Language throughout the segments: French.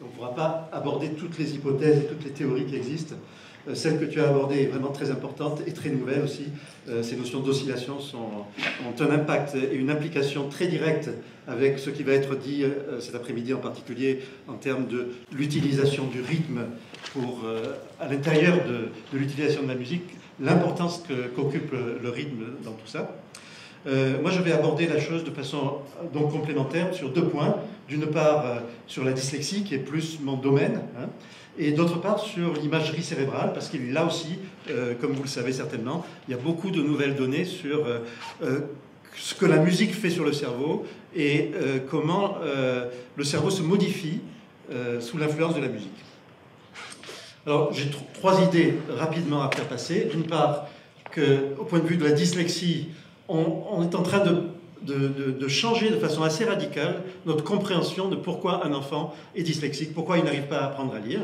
On ne pourra pas aborder toutes les hypothèses et toutes les théories qui existent. Celle que tu as abordée est vraiment très importante et très nouvelle aussi. Ces notions d'oscillation ont un impact et une implication très directe avec ce qui va être dit cet après-midi en particulier en termes de l'utilisation du rythme à l'intérieur de l'utilisation de la musique, l'importance qu'occupe le rythme dans tout ça. Moi, je vais aborder la chose de façon donc complémentaire sur deux points. D'une part, sur la dyslexie, qui est plus mon domaine, hein, et d'autre part, sur l'imagerie cérébrale, parce qu'il là aussi, comme vous le savez certainement, il y a beaucoup de nouvelles données sur ce que la musique fait sur le cerveau et comment le cerveau se modifie sous l'influence de la musique. Alors, j'ai trois idées rapidement à faire passer. D'une part, qu'au point de vue de la dyslexie, on est en train de changer de façon assez radicale notre compréhension de pourquoi un enfant est dyslexique, pourquoi il n'arrive pas à apprendre à lire.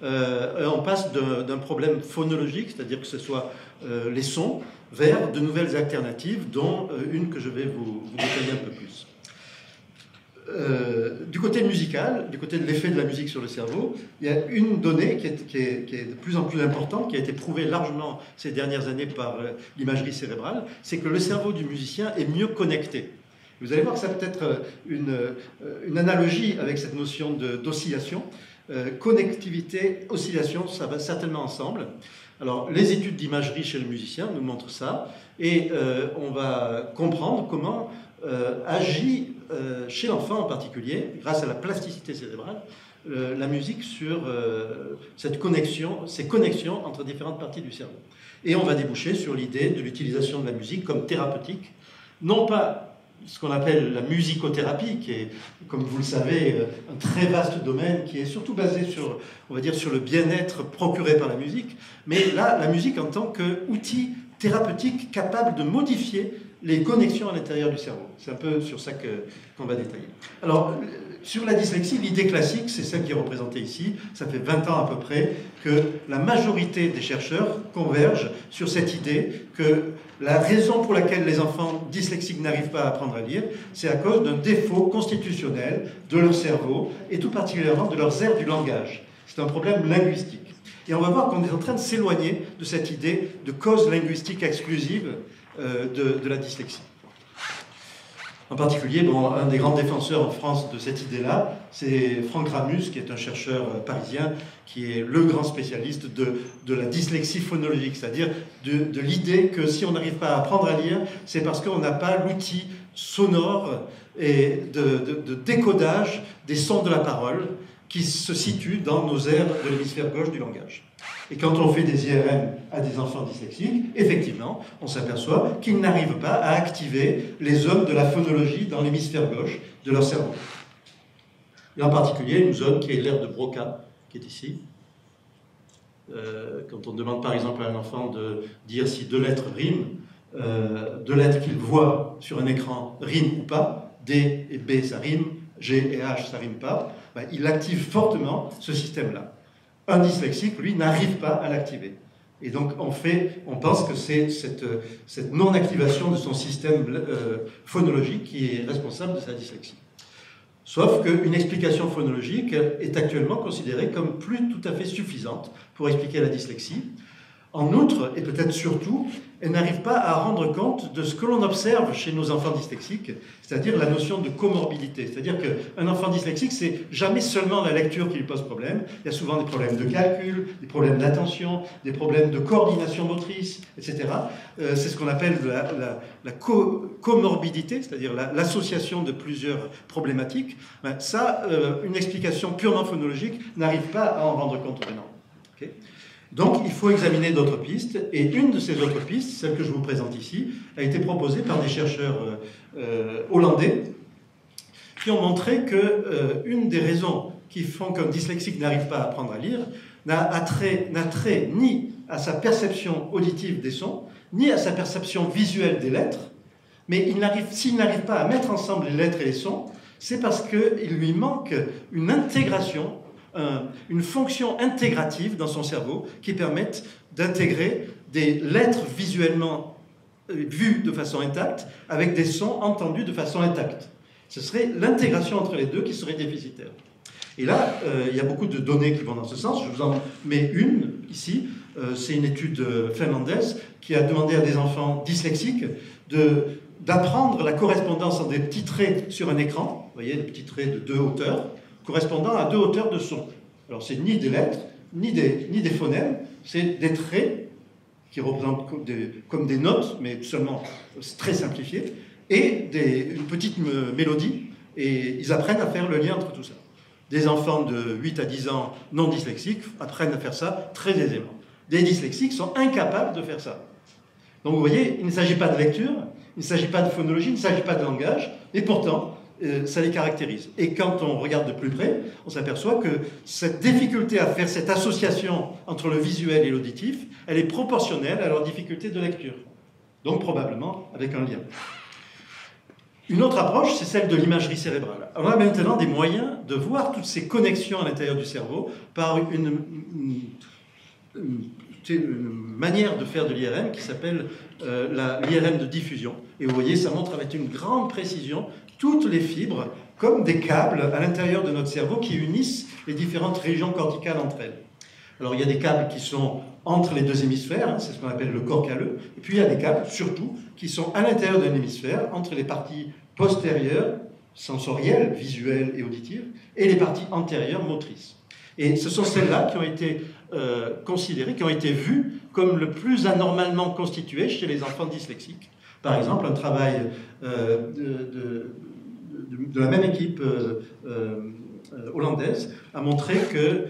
On passe d'un problème phonologique, c'est-à-dire que ce soit les sons, vers de nouvelles alternatives, dont une que je vais vous détailler un peu plus. Du côté musical, du côté de l'effet de la musique sur le cerveau, il y a une donnée qui est de plus en plus importante, qui a été prouvée largement ces dernières années par l'imagerie cérébrale, c'est que le cerveau du musicien est mieux connecté. Vous allez voir que ça peut être une analogie avec cette notion d'oscillation. Connectivité, oscillation, ça va certainement ensemble. Alors, les études d'imagerie chez le musicien nous montrent ça, et on va comprendre comment agit chez l'enfant en particulier, grâce à la plasticité cérébrale, la musique sur ces connexions entre différentes parties du cerveau. Et on va déboucher sur l'idée de l'utilisation de la musique comme thérapeutique, non pas ce qu'on appelle la musicothérapie, qui est, comme vous le savez, un très vaste domaine, qui est surtout basé sur, on va dire, sur le bien-être procuré par la musique, mais là, la musique en tant qu'outil thérapeutique capable de modifier les connexions à l'intérieur du cerveau. C'est un peu sur ça qu'on va détailler. Alors, sur la dyslexie, l'idée classique, c'est celle qui est représentée ici. Ça fait 20 ans à peu près que la majorité des chercheurs convergent sur cette idée que la raison pour laquelle les enfants dyslexiques n'arrivent pas à apprendre à lire, c'est à cause d'un défaut constitutionnel de leur cerveau, et tout particulièrement de leurs aires du langage. C'est un problème linguistique. Et on va voir qu'on est en train de s'éloigner de cette idée de cause linguistique exclusive de la dyslexie. En particulier, un des grands défenseurs en France de cette idée-là, c'est Franck Ramus, qui est un chercheur parisien, qui est le grand spécialiste de la dyslexie phonologique, c'est-à-dire de l'idée que si on n'arrive pas à apprendre à lire, c'est parce qu'on n'a pas l'outil sonore et de décodage des sons de la parole qui se situent dans nos aires de l'hémisphère gauche du langage. Et quand on fait des IRM à des enfants dyslexiques, effectivement, on s'aperçoit qu'ils n'arrivent pas à activer les zones de la phonologie dans l'hémisphère gauche de leur cerveau. Et en particulier, une zone qui est l'aire de Broca, qui est ici. Quand on demande par exemple à un enfant de dire si deux lettres riment, deux lettres qu'il voit sur un écran riment ou pas, D et B ça rime, G et H ça rime pas, il active fortement ce système-là. Un dyslexique, lui, n'arrive pas à l'activer. Et donc, on pense que c'est cette non-activation de son système phonologique qui est responsable de sa dyslexie. Sauf qu'une explication phonologique est actuellement considérée comme plus tout à fait suffisante pour expliquer la dyslexie. En outre, et peut-être surtout, elle n'arrive pas à rendre compte de ce que l'on observe chez nos enfants dyslexiques, c'est-à-dire la notion de comorbidité. C'est-à-dire qu'un enfant dyslexique, c'est jamais seulement la lecture qui lui pose problème. Il y a souvent des problèmes de calcul, des problèmes d'attention, des problèmes de coordination motrice, etc. C'est ce qu'on appelle la comorbidité, c'est-à-dire l'association de plusieurs problématiques. Une explication purement phonologique n'arrive pas à en rendre compte vraiment. Okay. Donc, il faut examiner d'autres pistes, et une de ces autres pistes, celle que je vous présente ici, a été proposée par des chercheurs hollandais qui ont montré qu'une des raisons qui font qu'un dyslexique n'arrive pas à apprendre à lire n'a trait ni à sa perception auditive des sons, ni à sa perception visuelle des lettres, mais s'il n'arrive pas à mettre ensemble les lettres et les sons, c'est parce qu'il lui manque une intégration, une fonction intégrative dans son cerveau qui permette d'intégrer des lettres visuellement vues de façon intacte avec des sons entendus de façon intacte. Ce serait l'intégration entre les deux qui serait déficitaire. Et là, il y a beaucoup de données qui vont dans ce sens. Je vous en mets une ici. C'est une étude finlandaise qui a demandé à des enfants dyslexiques d'apprendre la correspondance entre des petits traits sur un écran, vous voyez, des petits traits de 2 hauteurs, correspondant à 2 hauteurs de son. Alors, c'est ni des lettres, ni des phonèmes, c'est des traits qui représentent comme des notes, mais seulement très simplifiées, et une petite mélodie, et ils apprennent à faire le lien entre tout ça. Des enfants de 8 à 10 ans non dyslexiques apprennent à faire ça très aisément. Des dyslexiques sont incapables de faire ça. Donc vous voyez, il ne s'agit pas de lecture, il ne s'agit pas de phonologie, il ne s'agit pas de langage, et pourtant, ça les caractérise. Et quand on regarde de plus près, on s'aperçoit que cette difficulté à faire cette association entre le visuel et l'auditif, elle est proportionnelle à leur difficulté de lecture. Donc probablement avec un lien. Une autre approche, c'est celle de l'imagerie cérébrale. On a maintenant des moyens de voir toutes ces connexions à l'intérieur du cerveau par une manière de faire de l'IRM qui s'appelle l'IRM de diffusion. Et vous voyez, ça montre avec une grande précision toutes les fibres comme des câbles à l'intérieur de notre cerveau qui unissent les différentes régions corticales entre elles. Alors il y a des câbles qui sont entre les 2 hémisphères, hein, c'est ce qu'on appelle le corps calleux, et puis il y a des câbles, surtout, qui sont à l'intérieur d'un hémisphère, entre les parties postérieures, sensorielles, visuelles et auditives, et les parties antérieures, motrices. Et ce sont celles-là qui ont été considérées, qui ont été vues comme le plus anormalement constituées chez les enfants dyslexiques. Par exemple, un travail de la même équipe hollandaise a montré que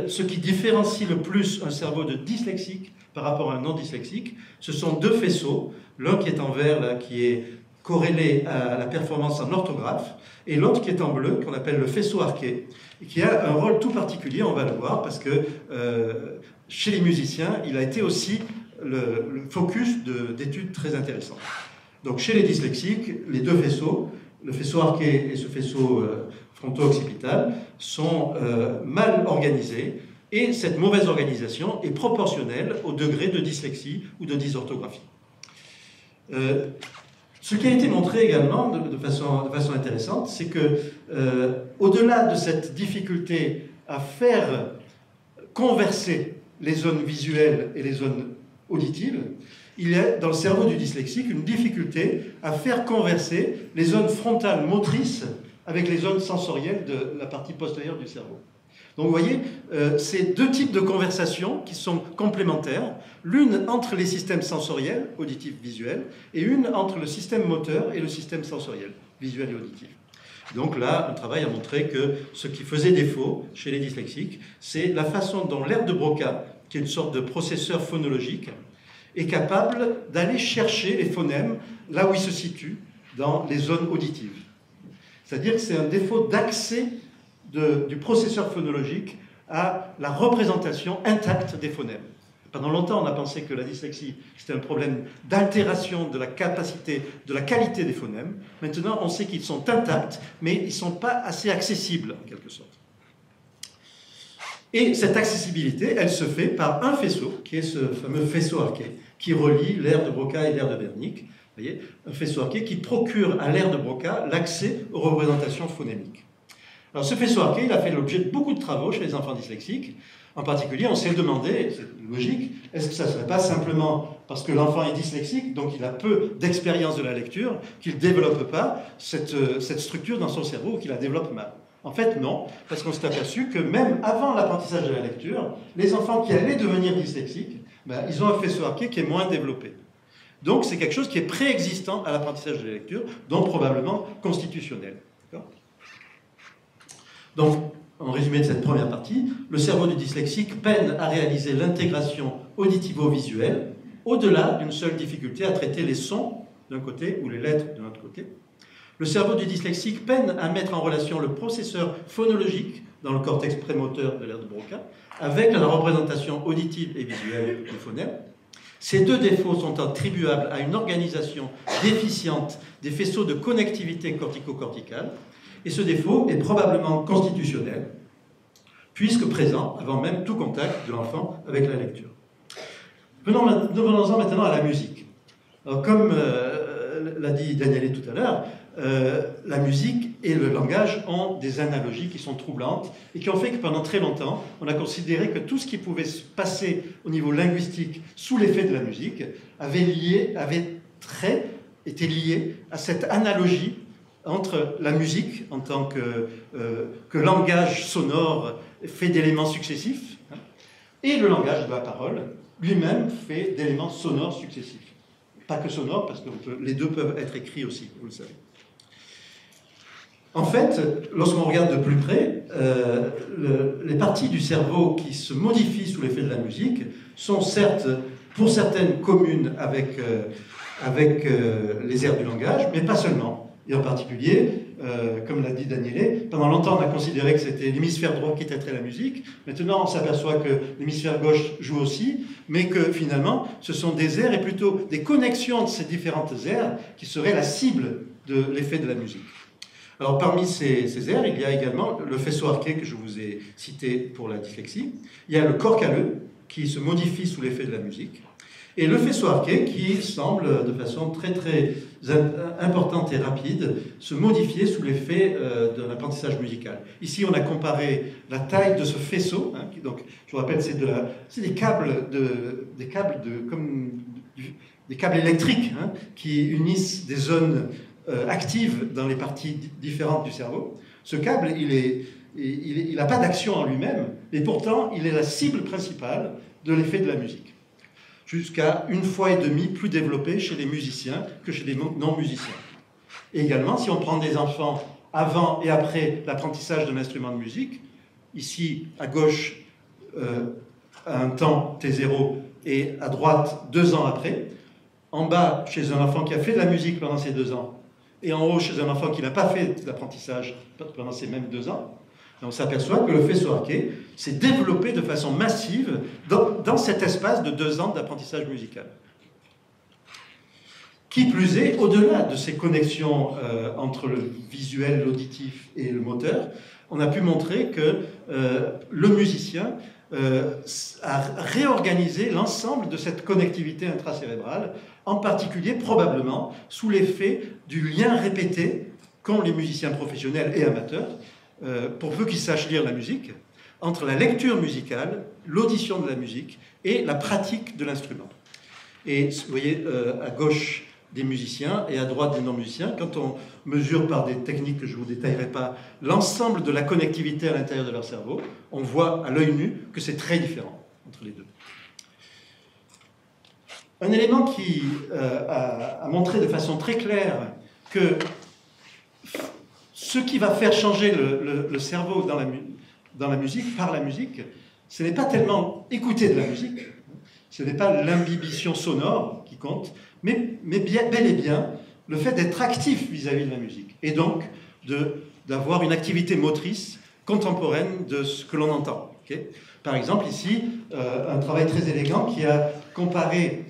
ce qui différencie le plus un cerveau de dyslexique par rapport à un non dyslexique, ce sont 2 faisceaux, l'un qui est en vert, là, qui est corrélé à la performance en orthographe, et l'autre qui est en bleu, qu'on appelle le faisceau arqué, et qui a un rôle tout particulier, on va le voir, parce que chez les musiciens, il a été aussi le focus d'études très intéressantes. Donc chez les dyslexiques, les 2 faisceaux, le faisceau arqué et ce faisceau fronto-occipital, sont mal organisés, et cette mauvaise organisation est proportionnelle au degré de dyslexie ou de dysorthographie. Ce qui a été montré également de façon intéressante, c'est que au-delà de cette difficulté à faire converser les zones visuelles et les zones auditives, il y a dans le cerveau du dyslexique une difficulté à faire converser les zones frontales motrices avec les zones sensorielles de la partie postérieure du cerveau. Donc vous voyez, c'est 2 types de conversations qui sont complémentaires, l'une entre les systèmes sensoriels, auditifs, visuels, et une entre le système moteur et le système sensoriel, visuel et auditif. Donc là, le travail a montré que ce qui faisait défaut chez les dyslexiques, c'est la façon dont l'aire de Broca, qui est une sorte de processeur phonologique, est capable d'aller chercher les phonèmes là où ils se situent dans les zones auditives. C'est-à-dire que c'est un défaut d'accès du processeur phonologique à la représentation intacte des phonèmes. Pendant longtemps, on a pensé que la dyslexie, c'était un problème d'altération de la capacité, de la qualité des phonèmes. Maintenant, on sait qu'ils sont intacts, mais ils ne sont pas assez accessibles, en quelque sorte. Et cette accessibilité, elle se fait par un faisceau, qui est ce fameux faisceau arqué, qui relie l'aire de Broca et l'aire de Wernicke. Vous voyez, un faisceau arqué qui procure à l'aire de Broca l'accès aux représentations phonémiques. Alors ce faisceau arqué, il a fait l'objet de beaucoup de travaux chez les enfants dyslexiques. En particulier, on s'est demandé, c'est logique, est-ce que ça ne serait pas simplement parce que l'enfant est dyslexique, donc il a peu d'expérience de la lecture, qu'il ne développe pas cette structure dans son cerveau ou qu'il la développe mal? En fait, non, parce qu'on s'est aperçu que même avant l'apprentissage de la lecture, les enfants qui allaient devenir dyslexiques, ils ont un faisceau arqué qui est moins développé. Donc c'est quelque chose qui est préexistant à l'apprentissage de la lecture, donc probablement constitutionnel. Donc, en résumé de cette première partie, le cerveau du dyslexique peine à réaliser l'intégration auditivo-visuelle au-delà d'une seule difficulté à traiter les sons d'un côté ou les lettres de l'autre côté. Le cerveau du dyslexique peine à mettre en relation le processeur phonologique dans le cortex prémoteur de l'aire de Broca avec la représentation auditive et visuelle du phonème. Ces 2 défauts sont attribuables à une organisation déficiente des faisceaux de connectivité cortico-corticale, et ce défaut est probablement constitutionnel, puisque présent avant même tout contact de l'enfant avec la lecture. Venons-en maintenant à la musique. Alors, comme l'a dit Daniele tout à l'heure, la musique et le langage ont des analogies qui sont troublantes et qui ont fait que pendant très longtemps, on a considéré que tout ce qui pouvait se passer au niveau linguistique sous l'effet de la musique était lié à cette analogie entre la musique en tant que langage sonore fait d'éléments successifs et le langage de la parole lui-même fait d'éléments sonores successifs. Pas que sonores, parce que les deux peuvent être écrits aussi, vous le savez. En fait, lorsqu'on regarde de plus près, les parties du cerveau qui se modifient sous l'effet de la musique sont certes, pour certaines, communes avec les aires du langage, mais pas seulement. Et en particulier, comme l'a dit Daniele, pendant longtemps on a considéré que c'était l'hémisphère droit qui traitait la musique. Maintenant on s'aperçoit que l'hémisphère gauche joue aussi, mais que finalement ce sont des aires et plutôt des connexions de ces différentes aires qui seraient la cible de l'effet de la musique. Alors parmi ces aires, il y a également le faisceau arqué que je vous ai cité pour la dyslexie. Il y a le corps calleux qui se modifie sous l'effet de la musique. Et le faisceau arqué qui semble, de façon très très importante et rapide, se modifier sous l'effet de l'apprentissage musical. Ici, on a comparé la taille de ce faisceau, hein, donc je vous rappelle, c'est des câbles des câbles électriques hein, qui unissent des zones actives dans les parties différentes du cerveau. Ce câble, il n'a pas d'action en lui-même, et pourtant, il est la cible principale de l'effet de la musique. Jusqu'à 1,5 fois plus développé chez les musiciens que chez les non-musiciens. Et également, si on prend des enfants avant et après l'apprentissage d'un instrument de musique, ici, à gauche, un temps T0, et à droite, 2 ans après, en bas, chez un enfant qui a fait de la musique pendant ces 2 ans, et en haut, chez un enfant qui n'a pas fait d'apprentissage pendant ces mêmes 2 ans, on s'aperçoit que le faisceau arqué s'est développé de façon massive dans cet espace de 2 ans d'apprentissage musical. Qui plus est, au-delà de ces connexions entre le visuel, l'auditif et le moteur, on a pu montrer que le musicien a réorganisé l'ensemble de cette connectivité intracérébrale, en particulier probablement sous l'effet du lien répété qu'ont les musiciens professionnels et amateurs, pour peu qu'ils sachent lire la musique, entre la lecture musicale, l'audition de la musique et la pratique de l'instrument. Et vous voyez, à gauche des musiciens et à droite des non-musiciens, quand on mesure par des techniques que je ne vous détaillerai pas l'ensemble de la connectivité à l'intérieur de leur cerveau, on voit à l'œil nu que c'est très différent entre les deux. Un élément qui a montré de façon très claire que ce qui va faire changer le cerveau dans la musique, par la musique, ce n'est pas tellement écouter de la musique, ce n'est pas l'imbibition sonore qui compte, mais bel et bien le fait d'être actif vis-à-vis de la musique, et donc d'avoir une activité motrice contemporaine de ce que l'on entend. Okay. Par exemple, ici, un travail très élégant qui a comparé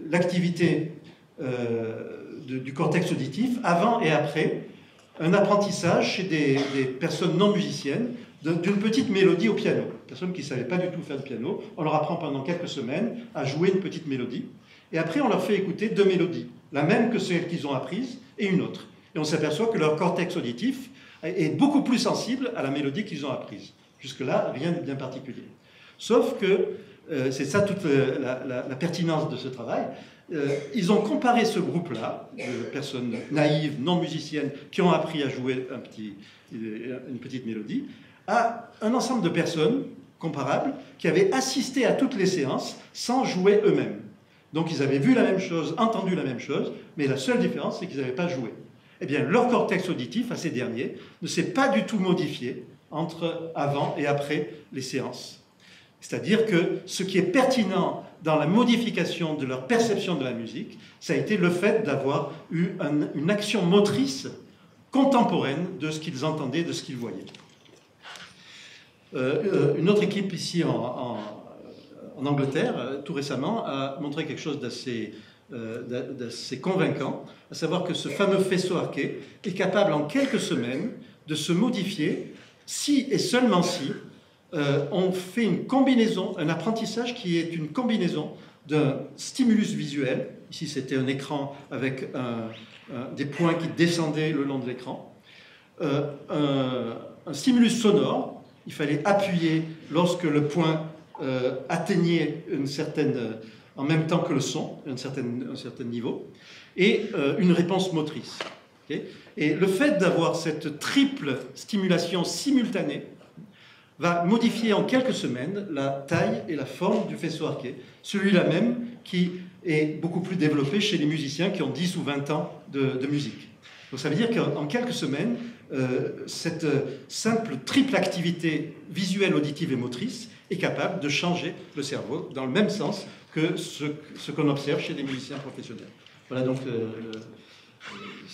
l'activité du cortex auditif avant et après un apprentissage chez des personnes non musiciennes d'une petite mélodie au piano. Personnes qui ne savaient pas du tout faire de piano, on leur apprend pendant quelques semaines à jouer une petite mélodie, et après on leur fait écouter 2 mélodies, la même que celle qu'ils ont apprise et une autre. Et on s'aperçoit que leur cortex auditif est beaucoup plus sensible à la mélodie qu'ils ont apprise. Jusque-là, rien de bien particulier. Sauf que, c'est ça toute la pertinence de ce travail, ils ont comparé ce groupe-là, de personnes naïves, non musiciennes, qui ont appris à jouer une petite mélodie, à un ensemble de personnes comparables qui avaient assisté à toutes les séances sans jouer eux-mêmes. Donc ils avaient vu la même chose, entendu la même chose, mais la seule différence, c'est qu'ils n'avaient pas joué. Eh bien, leur cortex auditif, à ces derniers, ne s'est pas du tout modifié entre avant et après les séances. C'est-à-dire que ce qui est pertinent dans la modification de leur perception de la musique, ça a été le fait d'avoir eu une action motrice contemporaine de ce qu'ils entendaient, de ce qu'ils voyaient. Une autre équipe ici en Angleterre, tout récemment, a montré quelque chose d'assez convaincant, à savoir que ce fameux faisceau arqué est capable en quelques semaines de se modifier si et seulement si on fait une combinaison, un apprentissage qui est une combinaison d'un stimulus visuel Ici, c'était un écran avec des points qui descendaient le long de l'écran. Un stimulus sonore, il fallait appuyer lorsque le point atteignait une certaine, en même temps que le son, un certain niveau, et une réponse motrice. Okay. Et le fait d'avoir cette triple stimulation simultanée va modifier en quelques semaines la taille et la forme du faisceau arqué, celui-là même qui est beaucoup plus développé chez les musiciens qui ont 10 ou 20 ans de musique. Donc ça veut dire qu'en quelques semaines, cette simple triple activité visuelle, auditive et motrice est capable de changer le cerveau dans le même sens que ce qu'on observe chez les musiciens professionnels. Voilà donc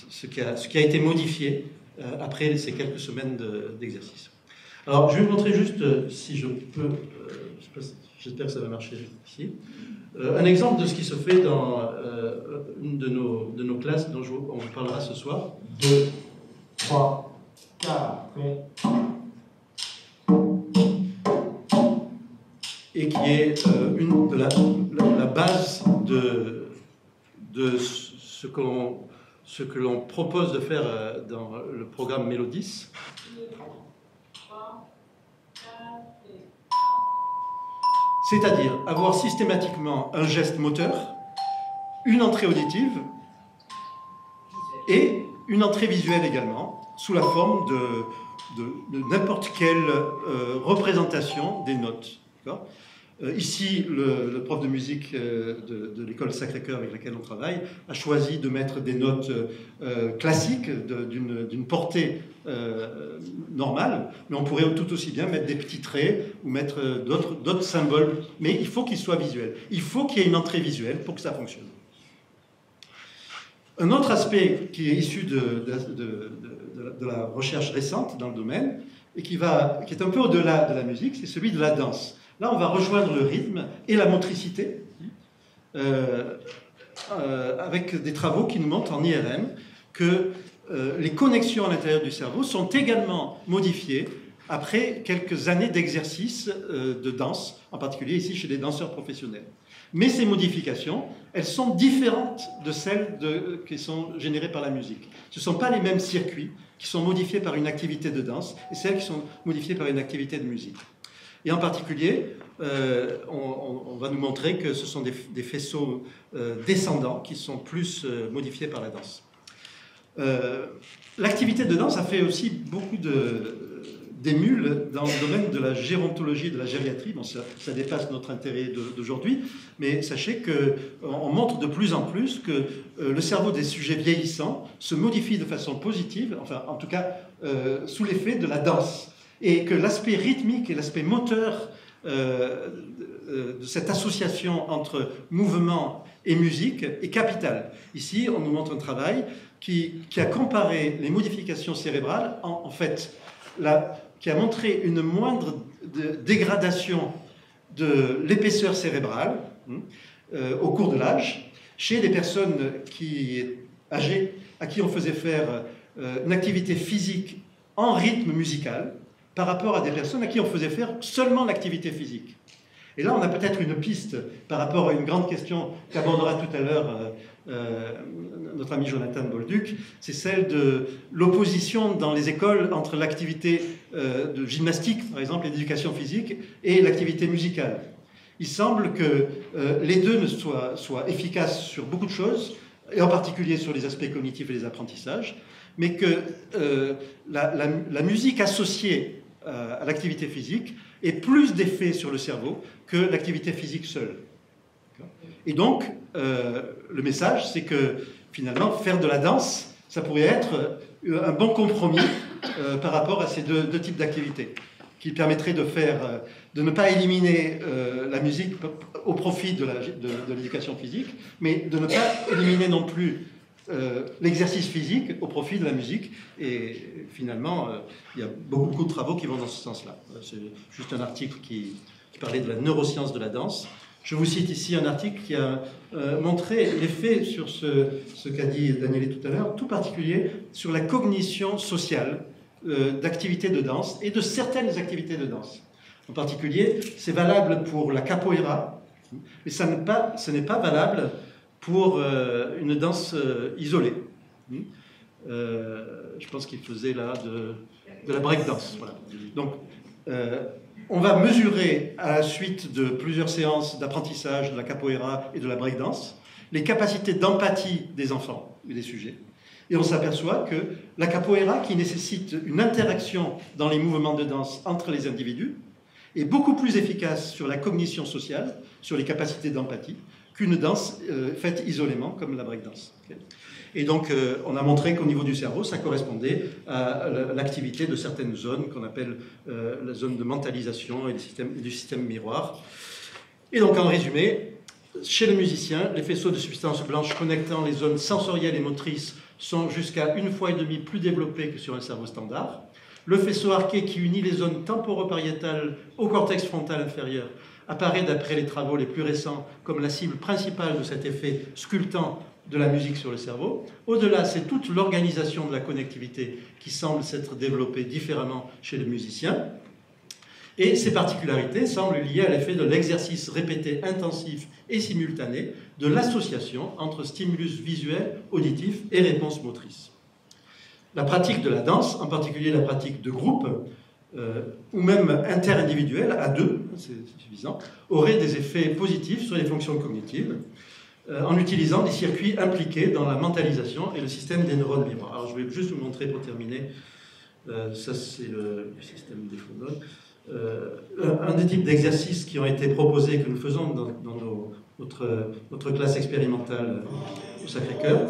ce qui a été modifié après ces quelques semaines d'exercice. Alors, je vais vous montrer juste, si je peux, j'espère que ça va marcher ici, un exemple de ce qui se fait dans une de nos classes dont on vous parlera ce soir. 2, 3, 4, et qui est une de la base de ce que l'on propose de faire dans le programme Mélodis. C'est-à-dire avoir systématiquement un geste moteur, une entrée auditive et une entrée visuelle également, sous la forme de n'importe quelle représentation des notes. Ici, le prof de musique de l'école Sacré-Cœur avec laquelle on travaille a choisi de mettre des notes classiques d'une portée normale, mais on pourrait tout aussi bien mettre des petits traits ou mettre d'autres symboles, mais il faut qu'ils soient visuels. Il faut qu'il y ait une entrée visuelle pour que ça fonctionne. Un autre aspect qui est issu de la recherche récente dans le domaine et qui est un peu au-delà de la musique, c'est celui de la danse. Là, on va rejoindre le rythme et la motricité avec des travaux qui nous montrent en IRM que les connexions à l'intérieur du cerveau sont également modifiées après quelques années d'exercice de danse, en particulier ici chez les danseurs professionnels. Mais ces modifications, elles sont différentes de celles qui sont générées par la musique. Ce ne sont pas les mêmes circuits qui sont modifiés par une activité de danse et celles qui sont modifiées par une activité de musique. Et en particulier, on va nous montrer que ce sont des faisceaux descendants qui sont plus modifiés par la danse. L'activité de danse a fait aussi beaucoup d'émules dans le domaine de la gérontologie et de la gériatrie. Bon, ça dépasse notre intérêt d'aujourd'hui, mais sachez qu'on montre de plus en plus que le cerveau des sujets vieillissants se modifie de façon positive, enfin en tout cas sous l'effet de la danse. Et que l'aspect rythmique et l'aspect moteur de cette association entre mouvement et musique est capital. Ici, on nous montre un travail qui a comparé les modifications cérébrales, en fait, qui a montré une moindre dégradation de l'épaisseur cérébrale au cours de l'âge chez des personnes âgées à qui on faisait faire une activité physique en rythme musical, par rapport à des personnes à qui on faisait faire seulement l'activité physique. Et là, on a peut-être une piste par rapport à une grande question qu'abordera tout à l'heure notre ami Jonathan Bolduc, c'est celle de l'opposition dans les écoles entre l'activité de gymnastique, par exemple, et d'éducation physique, et l'activité musicale. Il semble que les deux soient efficaces sur beaucoup de choses, et en particulier sur les aspects cognitifs et les apprentissages, mais que la musique associée à l'activité physique ait plus d'effet sur le cerveau que l'activité physique seule. Et donc, le message, c'est que finalement, faire de la danse, ça pourrait être un bon compromis par rapport à ces deux types d'activités, qui permettrait de ne pas éliminer la musique au profit de l'éducation physique, mais de ne pas éliminer non plus l'exercice physique au profit de la musique. Et finalement, il y a beaucoup de travaux qui vont dans ce sens-là. C'est juste un article qui parlait de la neuroscience de la danse. Je vous cite ici un article qui a montré l'effet sur ce qu'a dit Daniele tout à l'heure, tout particulier sur la cognition sociale d'activités de danse et de certaines activités de danse. En particulier, c'est valable pour la capoeira, mais ce n'est pas valable pour une danse isolée. Je pense qu'il faisait là de la breakdance. Voilà. Donc, on va mesurer à la suite de plusieurs séances d'apprentissage de la capoeira et de la breakdance les capacités d'empathie des enfants et des sujets. Et on s'aperçoit que la capoeira, qui nécessite une interaction dans les mouvements de danse entre les individus, est beaucoup plus efficace sur la cognition sociale, sur les capacités d'empathie, qu'une danse faite isolément comme la breakdance. Et donc, on a montré qu'au niveau du cerveau, ça correspondait à l'activité de certaines zones qu'on appelle la zone de mentalisation et du système miroir. Et donc, en résumé, chez le musicien, les faisceaux de substances blanches connectant les zones sensorielles et motrices sont jusqu'à 1,5 fois plus développés que sur un cerveau standard. Le faisceau arqué qui unit les zones temporopariétales au cortex frontal inférieur apparaît d'après les travaux les plus récents comme la cible principale de cet effet sculptant de la musique sur le cerveau. Au-delà, c'est toute l'organisation de la connectivité qui semble s'être développée différemment chez le musicien. Et ces particularités semblent liées à l'effet de l'exercice répété intensif et simultané de l'association entre stimulus visuel, auditif et réponse motrice. La pratique de la danse, en particulier la pratique de groupe, ou même interindividuelle, à deux, c'est suffisant, aurait des effets positifs sur les fonctions cognitives, en utilisant des circuits impliqués dans la mentalisation et le système des neurones miroirs. Alors je vais juste vous montrer pour terminer, ça c'est le système des phonones. Un des types d'exercices qui ont été proposés, que nous faisons dans notre classe expérimentale au Sacré-Cœur,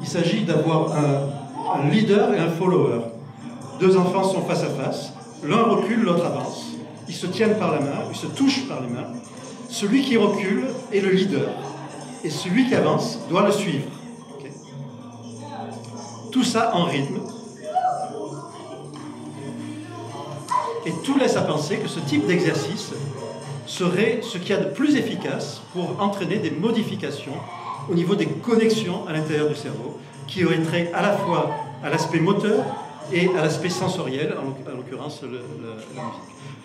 il s'agit d'avoir un leader et un follower. Deux enfants sont face à face, l'un recule, l'autre avance. Ils se tiennent par la main, ils se touchent par les mains. Celui qui recule est le leader, et celui qui avance doit le suivre. Okay. Tout ça en rythme. Et tout laisse à penser que ce type d'exercice serait ce qu'il y a de plus efficace pour entraîner des modifications au niveau des connexions à l'intérieur du cerveau, qui auraient trait à la fois à l'aspect moteur et à l'aspect sensoriel, en l'occurrence la musique.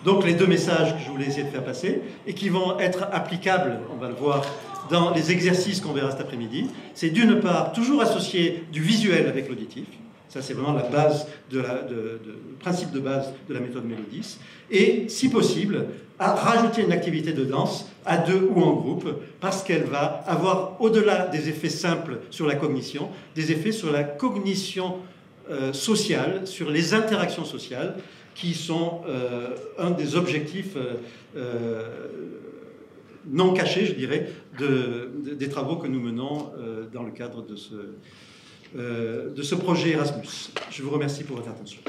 Donc les deux messages que je voulais essayer de faire passer, et qui vont être applicables, on va le voir, dans les exercices qu'on verra cet après-midi, c'est d'une part toujours associer du visuel avec l'auditif. Ça, c'est vraiment la base le principe de base de la méthode Mélodis. Et, si possible, à rajouter une activité de danse à deux ou en groupe, parce qu'elle va avoir, au-delà des effets simples sur la cognition, des effets sur la cognition sociale, sur les interactions sociales, qui sont un des objectifs non cachés, je dirais, des travaux que nous menons dans le cadre de ce projet Erasmus. Je vous remercie pour votre attention.